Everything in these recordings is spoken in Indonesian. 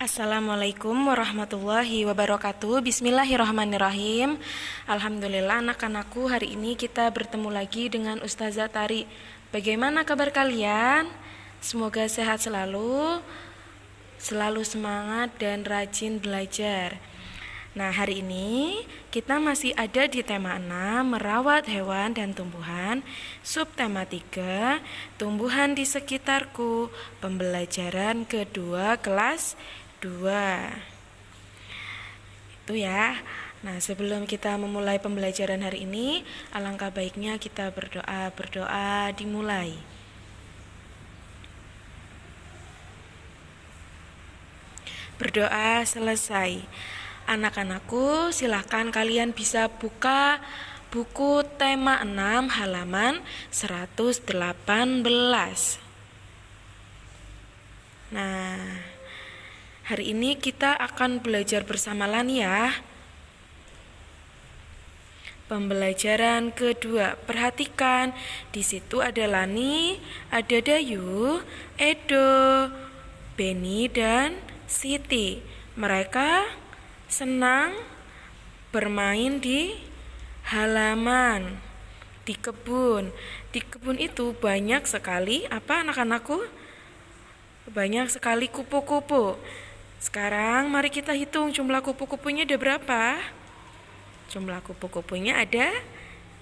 Assalamualaikum warahmatullahi wabarakatuh. Bismillahirrahmanirrahim. Alhamdulillah anak-anakku, hari ini kita bertemu lagi dengan Ustazah Tari. Bagaimana kabar kalian? Semoga sehat selalu semangat dan rajin belajar. Nah, hari ini kita masih ada di tema 6, merawat hewan dan tumbuhan. Subtema 3, tumbuhan di sekitarku. Pembelajaran kedua kelas 2. Itu ya. Nah, sebelum kita memulai pembelajaran hari ini, alangkah baiknya kita berdoa dimulai. Berdoa selesai. Anak-anakku, silahkan kalian bisa buka buku tema 6 halaman 118. Nah, hari ini kita akan belajar bersama Lani ya. Pembelajaran kedua. Perhatikan, di situ ada Lani, ada Dayu, Edo, Beni dan Siti. Mereka senang bermain di halaman, di kebun. Di kebun itu banyak sekali apa anak-anakku? Banyak sekali kupu-kupu. Sekarang mari kita hitung jumlah kupu-kupunya ada berapa? Jumlah kupu-kupunya ada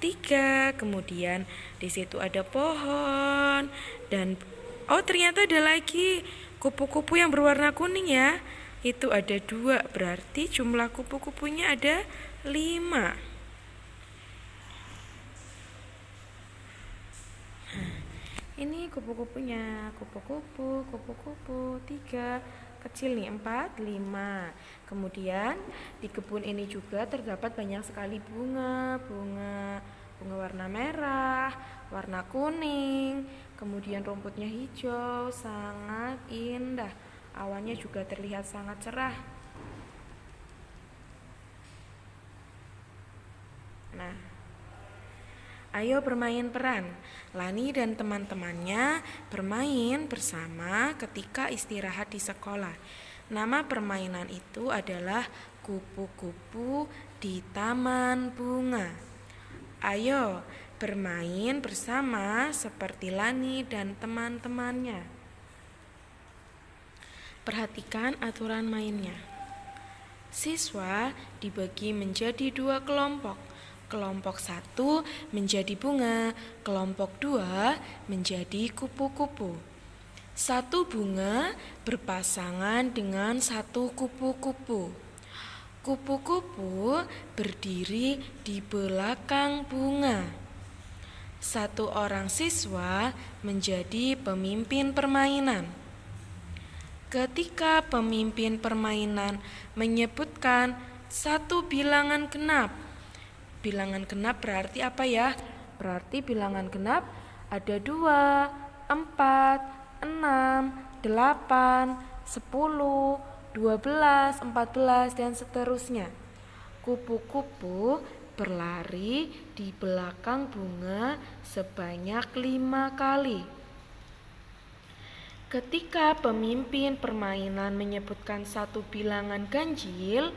3. Kemudian di situ ada pohon dan ternyata ada lagi kupu-kupu yang berwarna kuning ya. Itu ada 2, berarti jumlah kupu-kupunya ada 5. Ini kupu-kupunya, kupu-kupu 3, kecil nih 4, 5. Kemudian di kebun ini juga terdapat banyak sekali bunga warna merah, warna kuning, kemudian rumputnya hijau, sangat indah. Awannya juga terlihat sangat cerah. Nah, ayo bermain peran. Lani dan teman-temannya bermain bersama ketika istirahat di sekolah. Nama permainan itu adalah kupu-kupu di taman bunga. Ayo bermain bersama seperti Lani dan teman-temannya. Perhatikan aturan mainnya. Siswa dibagi menjadi 2 kelompok. Kelompok 1 menjadi bunga, kelompok 2 menjadi kupu-kupu. 1 bunga berpasangan dengan 1 kupu-kupu. Kupu-kupu berdiri di belakang bunga. 1 orang siswa menjadi pemimpin permainan. Ketika pemimpin permainan menyebutkan 1 bilangan genap. Bilangan genap berarti apa ya? Berarti bilangan genap ada 2, 4, 6, 8, 10, 12, 14 dan seterusnya. Kupu-kupu berlari di belakang bunga sebanyak 5 kali. Ketika pemimpin permainan menyebutkan 1 bilangan ganjil,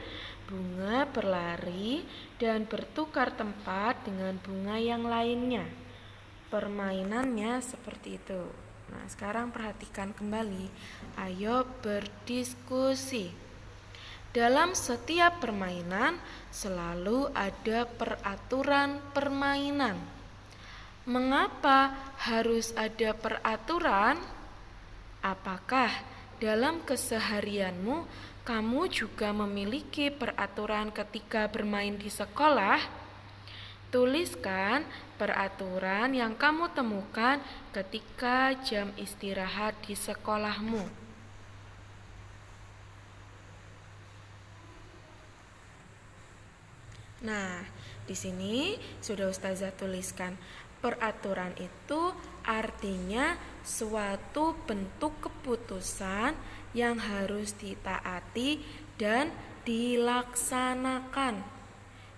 bunga berlari dan bertukar tempat dengan bunga yang lainnya. Permainannya seperti itu. Nah, sekarang perhatikan kembali. Ayo berdiskusi. Dalam setiap permainan selalu ada peraturan permainan. Mengapa harus ada peraturan? Apakah dalam keseharianmu kamu juga memiliki peraturan ketika bermain di sekolah? Tuliskan peraturan yang kamu temukan ketika jam istirahat di sekolahmu. Nah, di sini sudah Ustazah tuliskan. Peraturan itu artinya suatu bentuk keputusan yang harus ditaati dan dilaksanakan.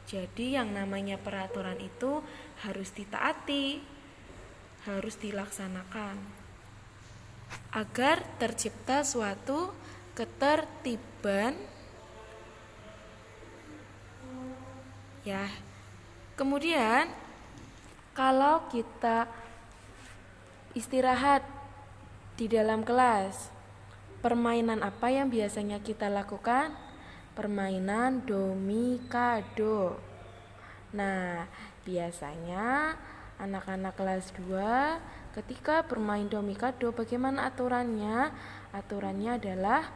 Jadi yang namanya peraturan itu harus ditaati, harus dilaksanakan agar tercipta suatu ketertiban ya. Kemudian kalau kita istirahat di dalam kelas, permainan apa yang biasanya kita lakukan? Permainan domikado. Nah, biasanya anak-anak kelas 2 ketika bermain domikado, bagaimana aturannya? Aturannya adalah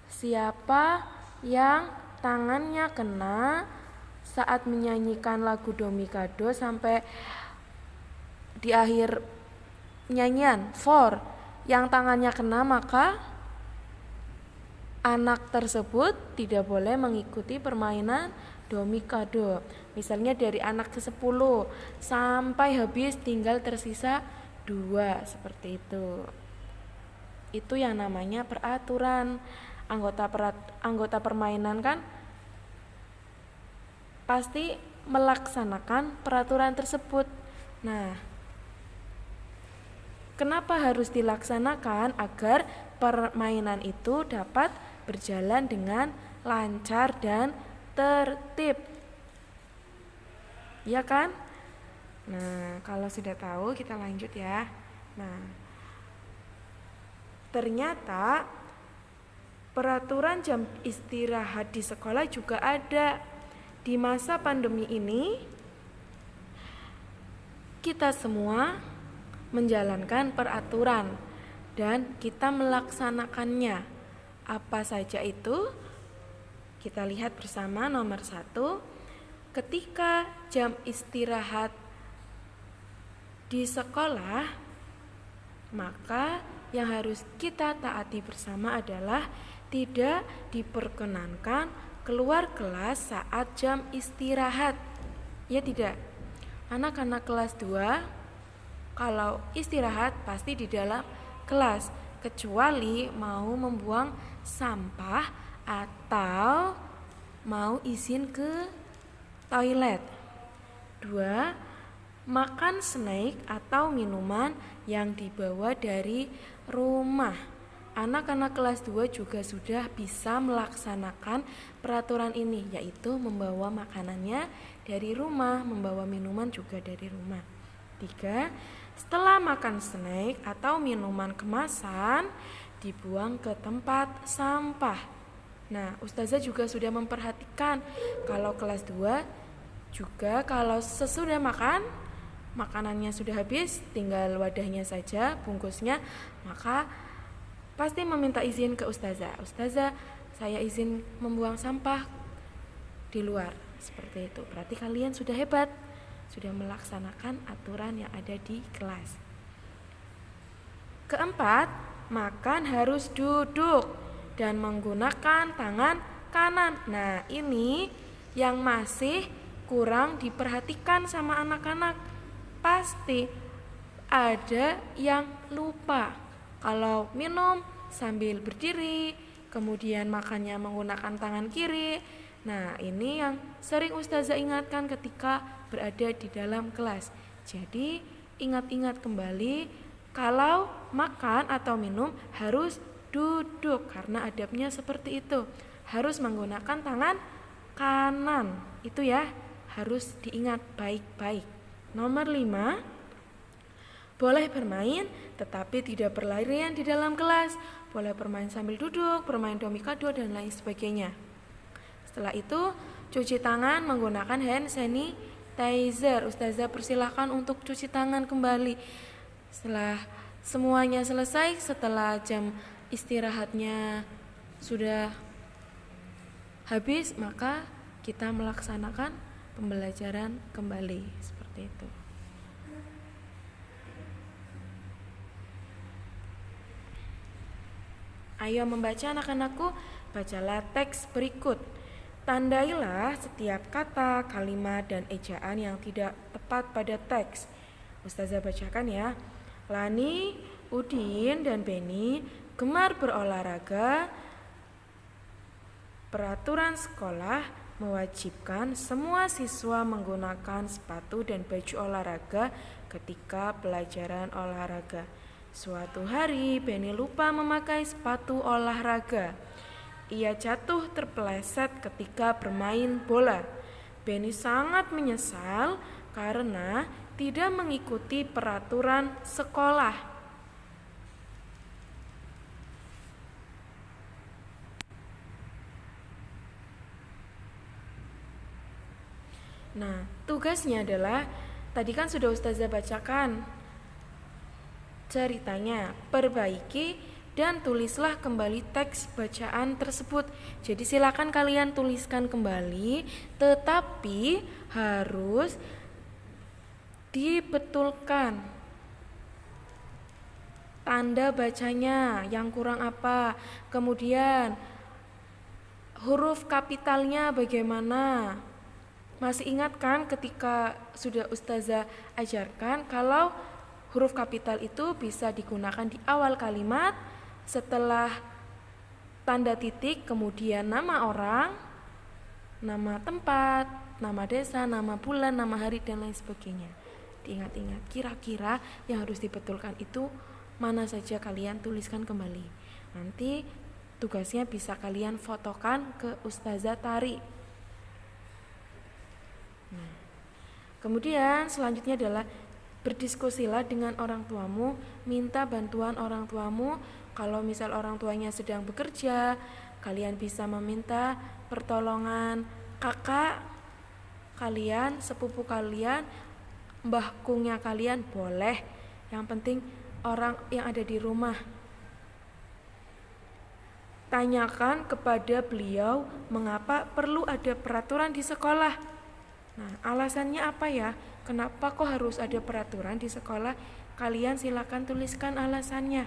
siapa yang tangannya kena saat menyanyikan lagu domikado sampai di akhir nyanyian for yang tangannya kena, maka anak tersebut tidak boleh mengikuti permainan domikado. Misalnya dari anak ke-10 sampai habis tinggal tersisa 2, seperti itu. Itu yang namanya peraturan. Anggota permainan kan pasti melaksanakan peraturan tersebut. Nah, kenapa harus dilaksanakan? Agar permainan itu dapat berjalan dengan lancar dan tertib. Ya kan? Nah, kalau sudah tahu kita lanjut ya. Nah, ternyata peraturan jam istirahat di sekolah juga ada. Di masa pandemi ini kita semua menjalankan peraturan dan kita melaksanakannya. Apa saja itu? Kita lihat bersama. Nomor 1, ketika jam istirahat di sekolah, maka yang harus kita taati bersama adalah tidak diperkenankan keluar kelas saat jam istirahat. Ya tidak? Anak-anak kelas 2 kalau istirahat pasti di dalam kelas, kecuali mau membuang sampah atau mau izin ke toilet. 2, makan snack atau minuman yang dibawa dari rumah. Anak-anak kelas 2 juga sudah bisa melaksanakan peraturan ini, yaitu membawa makanannya dari rumah, membawa minuman juga dari rumah. 3, setelah makan snack atau minuman kemasan, dibuang ke tempat sampah. Nah, Ustazah juga sudah memperhatikan kalau kelas 2 juga kalau sesudah makan, makanannya sudah habis, tinggal wadahnya saja, bungkusnya, maka pasti meminta izin ke Ustazah. Ustazah, saya izin membuang sampah di luar. Seperti itu. Berarti kalian sudah hebat, sudah melaksanakan aturan yang ada di kelas. 4, makan harus duduk dan menggunakan tangan kanan. Nah, ini yang masih kurang diperhatikan sama anak-anak. Pasti ada yang lupa. Kalau minum sambil berdiri, kemudian makannya menggunakan tangan kiri. Nah, ini yang sering Ustazah ingatkan ketika berada di dalam kelas. Jadi, ingat-ingat kembali kalau makan atau minum harus duduk karena adabnya seperti itu. Harus menggunakan tangan kanan. Itu ya, harus diingat baik-baik. Nomor 5, boleh bermain tetapi tidak berlarian di dalam kelas. Boleh bermain sambil duduk, bermain domikado dan lain sebagainya. Setelah itu, cuci tangan menggunakan hand sanitizer. Ustazah persilahkan untuk cuci tangan kembali. Setelah semuanya selesai, setelah jam istirahatnya sudah habis, maka kita melaksanakan pembelajaran kembali. Seperti itu. Ayo membaca anak-anakku, bacalah teks berikut. Tandailah setiap kata, kalimat, dan ejaan yang tidak tepat pada teks. Ustazah bacakan ya. Lani, Udin, dan Beni gemar berolahraga. Peraturan sekolah mewajibkan semua siswa menggunakan sepatu dan baju olahraga ketika pelajaran olahraga. Suatu hari, Benny lupa memakai sepatu olahraga. Ia jatuh terpeleset ketika bermain bola. Benny sangat menyesal karena tidak mengikuti peraturan sekolah. Nah, tugasnya adalah tadi kan sudah Ustazah bacakan ceritanya, perbaiki dan tulislah kembali teks bacaan tersebut. Jadi silakan kalian tuliskan kembali, tetapi harus dibetulkan tanda bacanya yang kurang apa, kemudian huruf kapitalnya bagaimana. Masih ingat kan ketika sudah Ustazah ajarkan kalau huruf kapital itu bisa digunakan di awal kalimat, setelah tanda titik, kemudian nama orang, nama tempat, nama desa, nama bulan, nama hari, dan lain sebagainya. Diingat-ingat, kira-kira yang harus dibetulkan itu mana saja, kalian tuliskan kembali. Nanti tugasnya bisa kalian fotokan ke Ustazah Tari. Kemudian selanjutnya adalah berdiskusilah dengan orang tuamu, minta bantuan orang tuamu. Kalau misal orang tuanya sedang bekerja, kalian bisa meminta pertolongan kakak kalian, sepupu kalian, mbah kungnya kalian, boleh. Yang penting orang yang ada di rumah. Tanyakan kepada beliau mengapa perlu ada peraturan di sekolah. Nah, alasannya apa ya? Kenapa kok harus ada peraturan di sekolah? Kalian silakan tuliskan alasannya.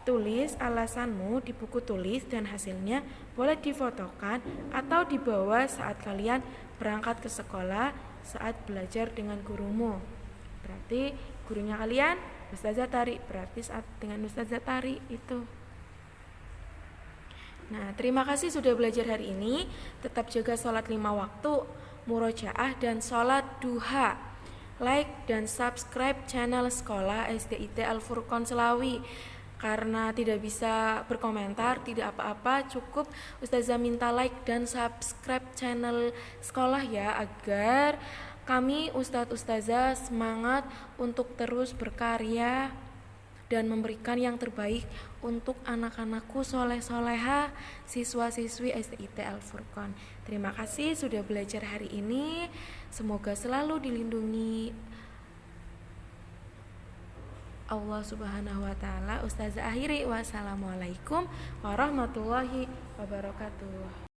Tulis alasanmu di buku tulis dan hasilnya boleh difotokan atau dibawa saat kalian berangkat ke sekolah saat belajar dengan gurumu. Berarti gurunya kalian Ustazah Tari, berarti saat dengan Ustazah Tari itu. Nah, terima kasih sudah belajar hari ini. Tetap jaga sholat 5 waktu, murojaah dan sholat duha. Like dan subscribe channel sekolah SDIT Al-Furqon Selawi. Karena tidak bisa berkomentar, tidak apa-apa, cukup Ustazah minta like dan subscribe channel sekolah ya, agar kami Ustadz-Ustazah semangat untuk terus berkarya dan memberikan yang terbaik untuk anak-anakku soleh-soleha, siswa-siswi SDIT Al-Furqon. Terima kasih sudah belajar hari ini. Semoga selalu dilindungi Allah Subhanahu wa taala. Ustazah akhiri, wassalamualaikum warahmatullahi wabarakatuh.